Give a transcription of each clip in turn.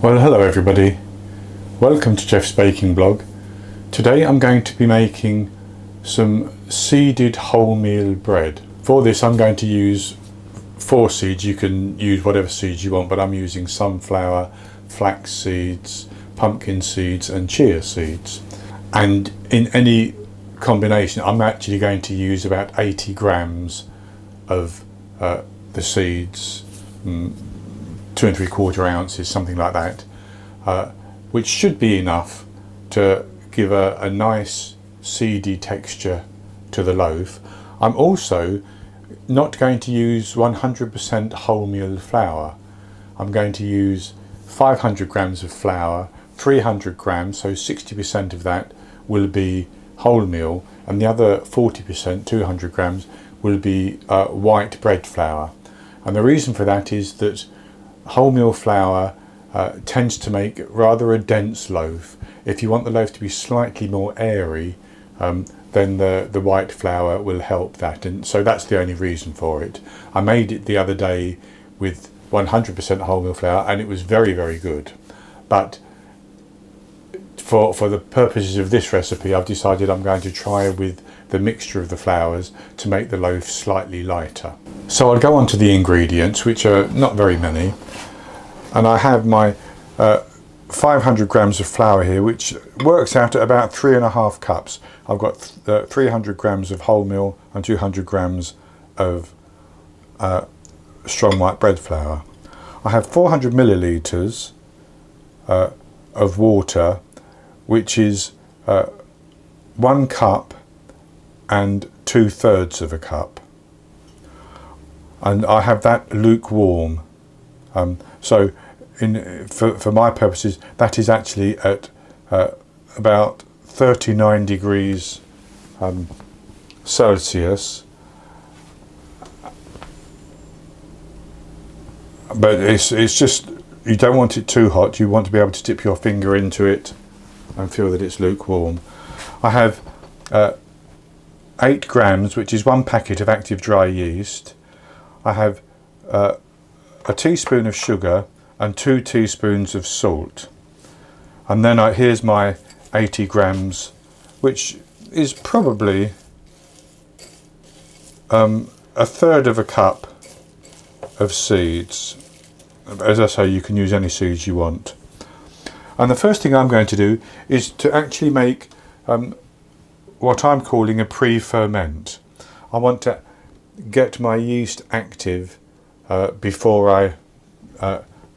Well, hello everybody. Welcome to Jeff's Baking Blog. Today I'm going to be making some seeded wholemeal bread. For this I'm going to use 4 seeds. You can use whatever seeds you want, but I'm using sunflower, flax seeds, pumpkin seeds and chia seeds. And in any combination I'm actually going to use about 80 grams of the seeds, 2 3/4 ounces, something like that, which should be enough to give a nice seedy texture to the loaf. I'm also not going to use 100% wholemeal flour. I'm going to use 500 grams of flour, 300 grams, so 60% of that will be wholemeal, and the other 40%, 200 grams, will be white bread flour. And the reason for that is that wholemeal flour tends to make rather a dense loaf. If you want the loaf to be slightly more airy, then the white flour will help that, and so that's the only reason for it. I made it the other day with 100% wholemeal flour and it was very, very good, but for the purposes of this recipe I've decided I'm going to try with the mixture of the flours to make the loaf slightly lighter. So I'll go on to the ingredients, which are not very many, and I have my 500 grams of flour here, which works out at about 3.5 cups. I've got 300 grams of wholemeal and 200 grams of strong white bread flour. I have 400 milliliters of water, which is 1 cup and 2/3 of a cup, and I have that lukewarm. So for my purposes that is actually at about 39 degrees Celsius, but it's just, you don't want it too hot. You want to be able to dip your finger into it and feel that it's lukewarm. I have 8 grams, which is 1 packet of active dry yeast. I have a teaspoon of sugar and 2 teaspoons of salt, and then here's my 80 grams, which is probably 1/3 of a cup of seeds. As I say, you can use any seeds you want. And the first thing I'm going to do is to actually make what I'm calling a pre-ferment. I want to get my yeast active before I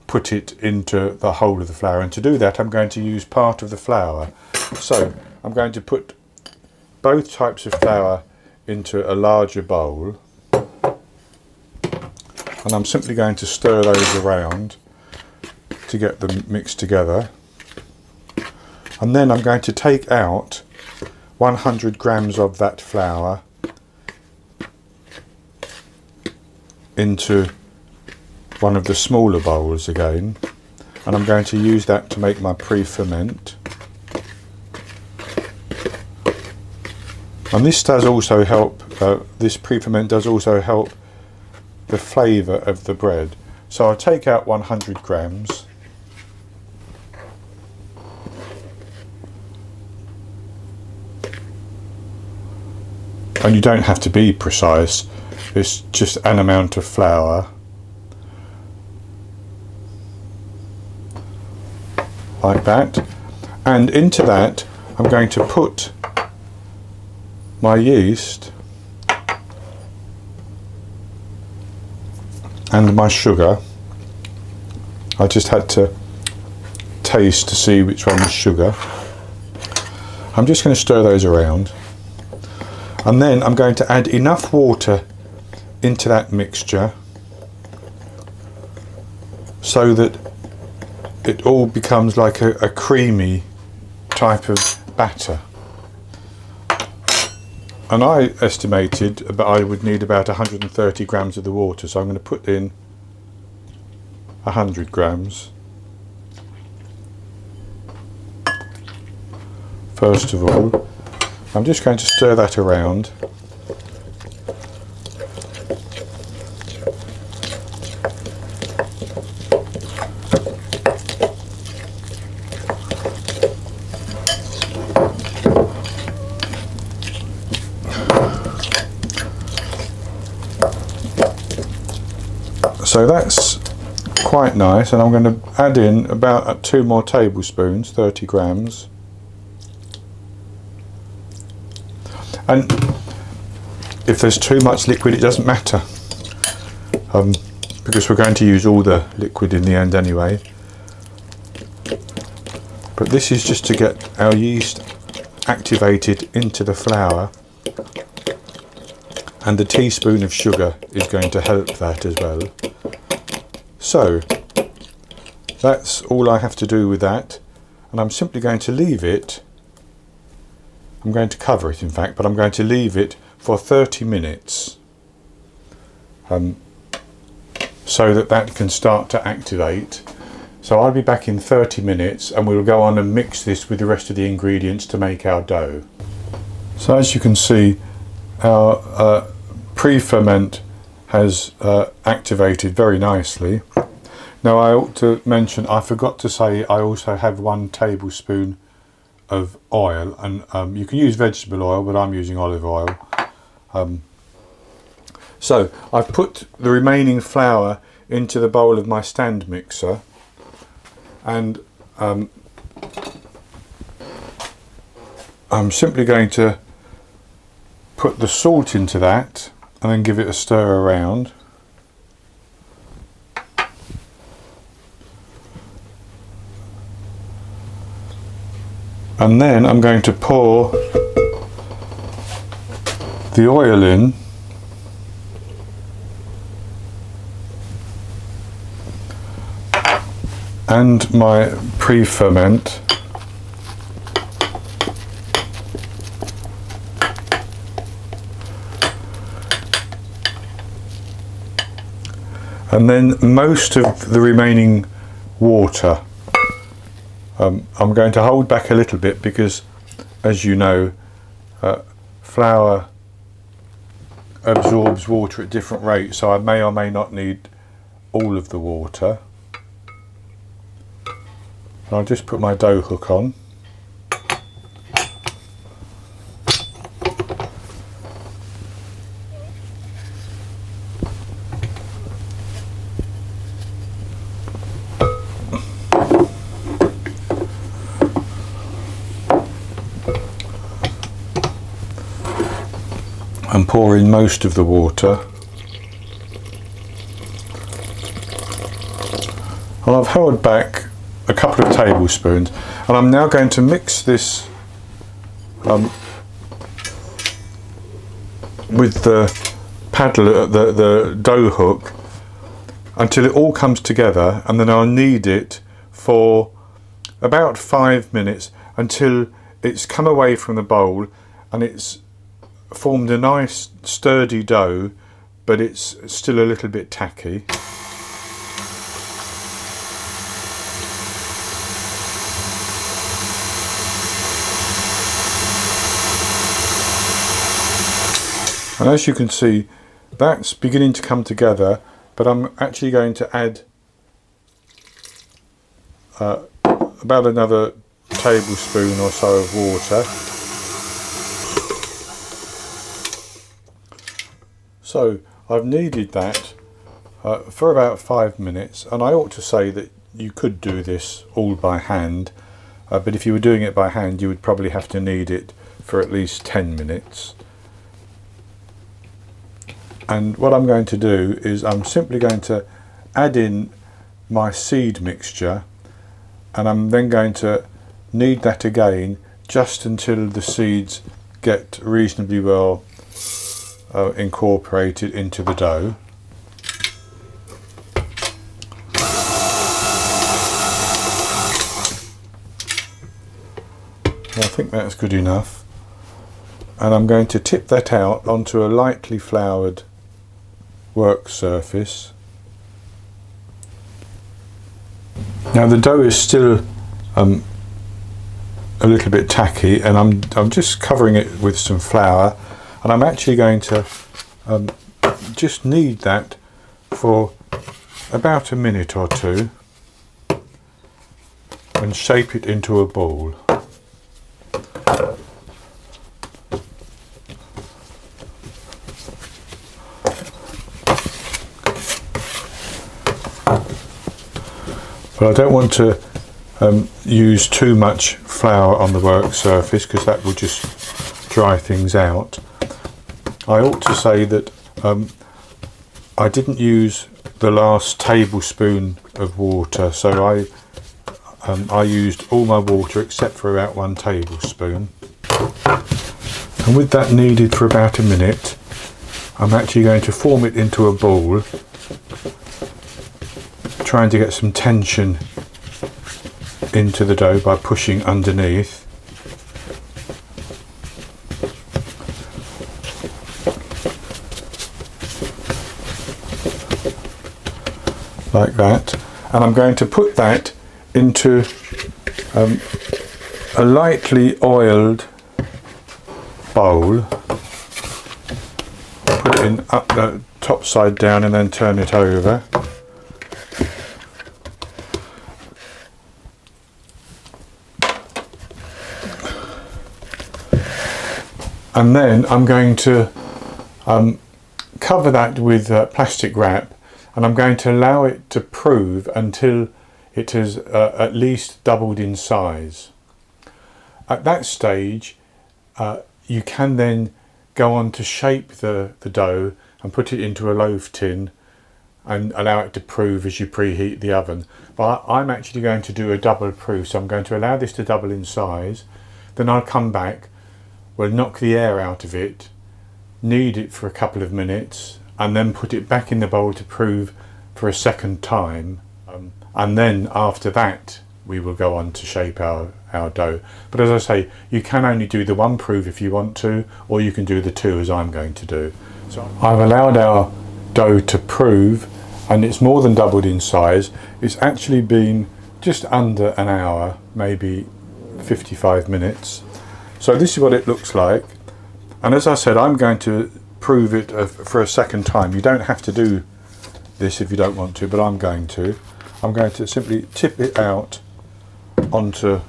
put it into the whole of the flour, and to do that I'm going to use part of the flour. So I'm going to put both types of flour into a larger bowl, and I'm simply going to stir those around to get them mixed together, and then I'm going to take out 100 grams of that flour into one of the smaller bowls again, and I'm going to use that to make my pre-ferment. And this does also help, this pre-ferment does also help the flavour of the bread. So I'll take out 100 grams. And you don't have to be precise, it's just an amount of flour. Like that. And into that I'm going to put my yeast and my sugar. I just had to taste to see which one was sugar. I'm just going to stir those around, and then I'm going to add enough water into that mixture so that it all becomes like a creamy type of batter. And I estimated that I would need about 130 grams of the water, so I'm going to put in 100 grams. First of all, I'm just going to stir that around. So that's quite nice, and I'm going to add in about 2 more tablespoons, 30 grams. And if there's too much liquid, it doesn't matter, because we're going to use all the liquid in the end anyway. But this is just to get our yeast activated into the flour, and the teaspoon of sugar is going to help that as well. So that's all I have to do with that, and I'm simply going to leave it. I'm going to cover it, in fact, but I'm going to leave it for 30 minutes so that can start to activate. So I'll be back in 30 minutes, and we'll go on and mix this with the rest of the ingredients to make our dough. So as you can see, our pre-ferment has activated very nicely. Now I ought to mention, I forgot to say, I also have 1 tablespoon of oil, and you can use vegetable oil, but I'm using olive oil. So I've put the remaining flour into the bowl of my stand mixer, and I'm simply going to put the salt into that and then give it a stir around. And then I'm going to pour the oil in, and my pre-ferment, and then most of the remaining water. I'm going to hold back a little bit because, as you know, flour absorbs water at different rates, so I may or may not need all of the water. I'll just put my dough hook on. And pour in most of the water. And I've held back a couple of tablespoons, and I'm now going to mix this with the paddle, the dough hook, until it all comes together, and then I'll knead it for about 5 minutes until it's come away from the bowl and it's formed a nice sturdy dough, but it's still a little bit tacky. And as you can see, that's beginning to come together, but I'm actually going to add about another tablespoon or so of water. So I've kneaded that for about 5 minutes, and I ought to say that you could do this all by hand, but if you were doing it by hand you would probably have to knead it for at least 10 minutes. And what I'm going to do is I'm simply going to add in my seed mixture, and I'm then going to knead that again just until the seeds get reasonably well incorporated into the dough. I think that's good enough, and I'm going to tip that out onto a lightly floured work surface. Now the dough is still a little bit tacky, and I'm just covering it with some flour, and I'm actually going to just knead that for about a minute or two and shape it into a ball. But I don't want to use too much flour on the work surface because that will just dry things out. I ought to say that I didn't use the last tablespoon of water, so I used all my water except for about 1 tablespoon. And with that kneaded for about a minute, I'm actually going to form it into a ball, trying to get some tension into the dough by pushing underneath. Like that. And I'm going to put that into a lightly oiled bowl. Put it in up the top side down and then turn it over. And then I'm going to cover that with plastic wrap, and I'm going to allow it to prove until it has at least doubled in size. At that stage, you can then go on to shape the dough and put it into a loaf tin and allow it to prove as you preheat the oven. But I'm actually going to do a double proof, so I'm going to allow this to double in size, then I'll come back, we'll knock the air out of it, knead it for a couple of minutes, and then put it back in the bowl to prove for a second time, and then after that we will go on to shape our dough. But as I say, you can only do the 1 proof if you want to, or you can do the 2 as I'm going to do. So I've allowed our dough to prove, and it's more than doubled in size. It's actually been just under an hour, maybe 55 minutes. So this is what it looks like, and as I said, I'm going to prove it for a second time. You don't have to do this if you don't want to, but I'm going to. I'm going to simply tip it out onto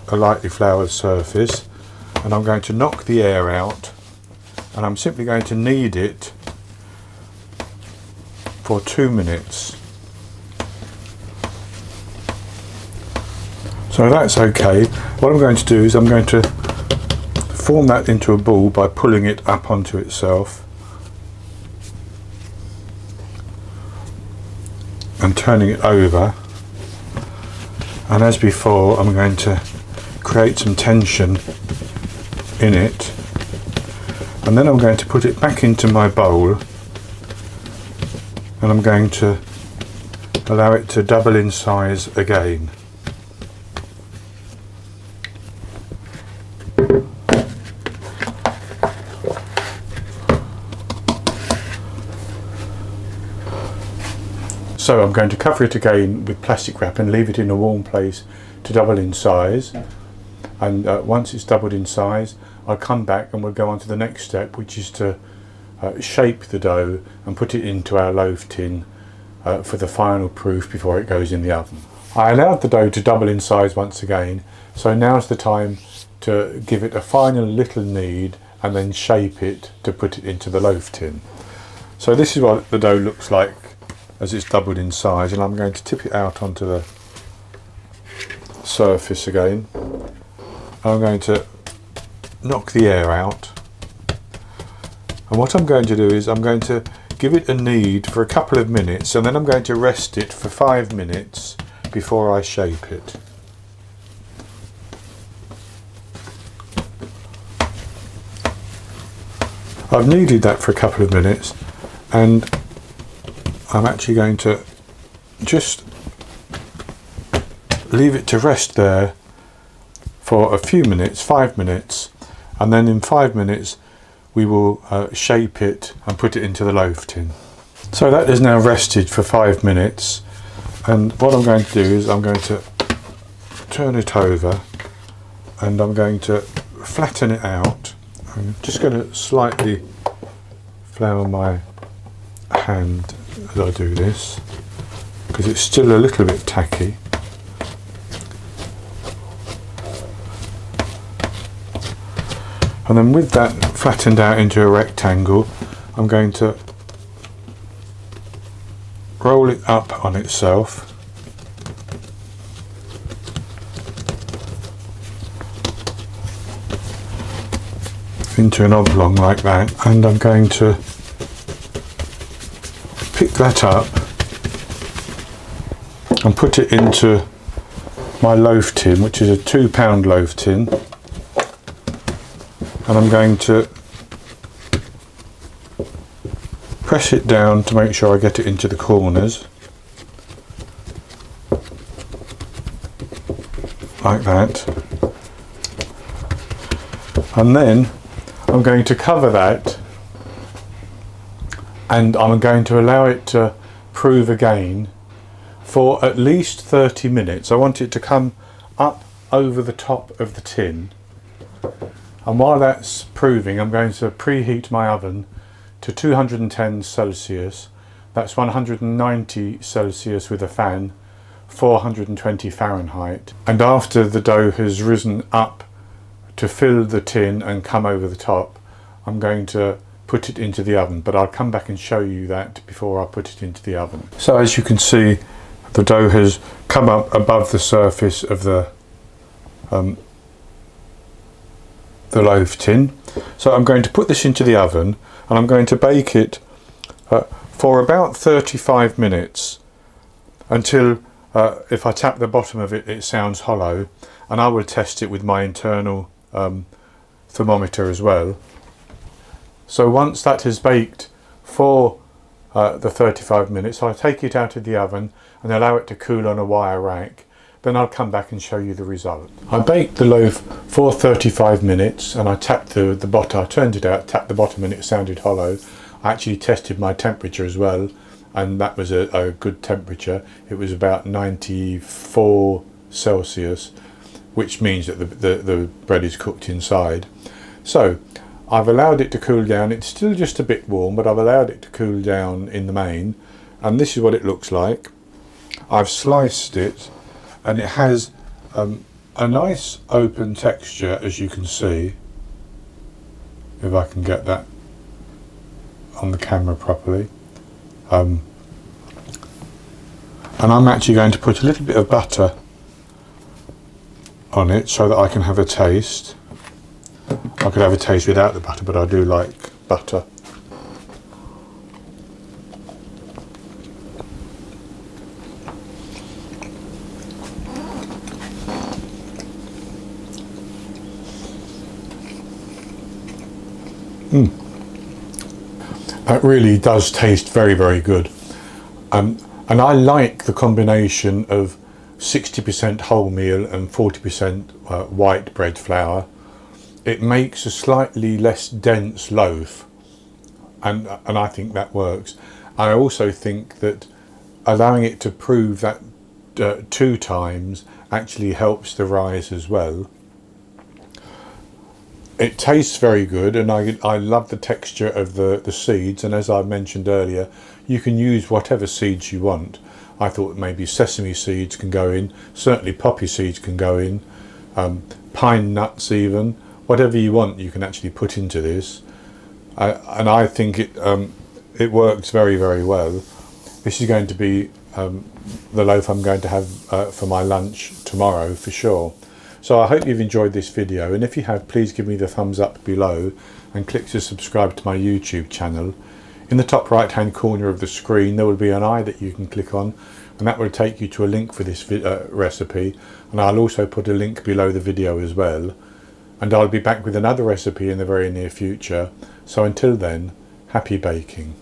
a lightly floured surface, and I'm going to knock the air out, and I'm simply going to knead it for 2 minutes. So that's okay. What I'm going to do is I'm going to form that into a ball by pulling it up onto itself and turning it over, and as before I'm going to create some tension in it, and then I'm going to put it back into my bowl, and I'm going to allow it to double in size again. So I'm going to cover it again with plastic wrap and leave it in a warm place to double in size, and once it's doubled in size I'll come back and we'll go on to the next step, which is to shape the dough and put it into our loaf tin for the final proof before it goes in the oven. I allowed the dough to double in size once again, so now's the time to give it a final little knead and then shape it to put it into the loaf tin. So this is what the dough looks like as it's doubled in size, and I'm going to tip it out onto the surface again. I'm going to knock the air out, and what I'm going to do is I'm going to give it a knead for a couple of minutes, and then I'm going to rest it for 5 minutes before I shape it. I've kneaded that for a couple of minutes, and I'm actually going to just leave it to rest there for a few minutes, 5 minutes, and then in 5 minutes we will shape it and put it into the loaf tin. So that is now rested for 5 minutes, and what I'm going to do is I'm going to turn it over and I'm going to flatten it out. I'm just going to slightly flour my hand as I do this because it's still a little bit tacky. And then with that flattened out into a rectangle, I'm going to roll it up on itself. Into an oblong like that, and I'm going to pick that up and put it into my loaf tin, which is a 2-pound loaf tin, and I'm going to press it down to make sure I get it into the corners like that, and then I'm going to cover that, and I'm going to allow it to prove again for at least 30 minutes. I want it to come up over the top of the tin, and while that's proving, I'm going to preheat my oven to 210 Celsius. That's 190 Celsius with a fan, 420 Fahrenheit. And after the dough has risen up to fill the tin and come over the top, I'm going to put it into the oven, but I'll come back and show you that before I put it into the oven. So as you can see, the dough has come up above the surface of the loaf tin. So I'm going to put this into the oven, and I'm going to bake it for about 35 minutes until if I tap the bottom of it, it sounds hollow, and I will test it with my internal thermometer as well. So once that has baked for the 35 minutes, I'll take it out of the oven and allow it to cool on a wire rack. Then I'll come back and show you the result. I baked the loaf for 35 minutes and I tapped the bottom. I turned it out, tapped the bottom, and it sounded hollow. I actually tested my temperature as well, and that was a good temperature. It was about 94 Celsius, which means that the bread is cooked inside. So I've allowed it to cool down. It's still just a bit warm, but I've allowed it to cool down in the main, and this is what it looks like. I've sliced it, and it has a nice open texture, as you can see, if I can get that on the camera properly. And I'm actually going to put a little bit of butter on it so that I can have a taste. I could have a taste without the butter, but I do like butter. That really does taste very, very good. And I like the combination of 60% wholemeal and 40% white bread flour. It makes a slightly less dense loaf, and I think that works. I also think that allowing it to prove that 2 times actually helps the rise as well. It tastes very good, and I love the texture of the seeds, and as I mentioned earlier, you can use whatever seeds you want. I thought maybe sesame seeds can go in, certainly poppy seeds can go in, pine nuts even, whatever you want you can actually put into this, and I think it works very, very well. This is going to be the loaf I'm going to have for my lunch tomorrow for sure. So I hope you've enjoyed this video, and if you have, please give me the thumbs up below and click to subscribe to my YouTube channel. In the top right hand corner of the screen there will be an eye that you can click on, and that will take you to a link for this recipe, and I'll also put a link below the video as well. And I'll be back with another recipe in the very near future. So until then, happy baking.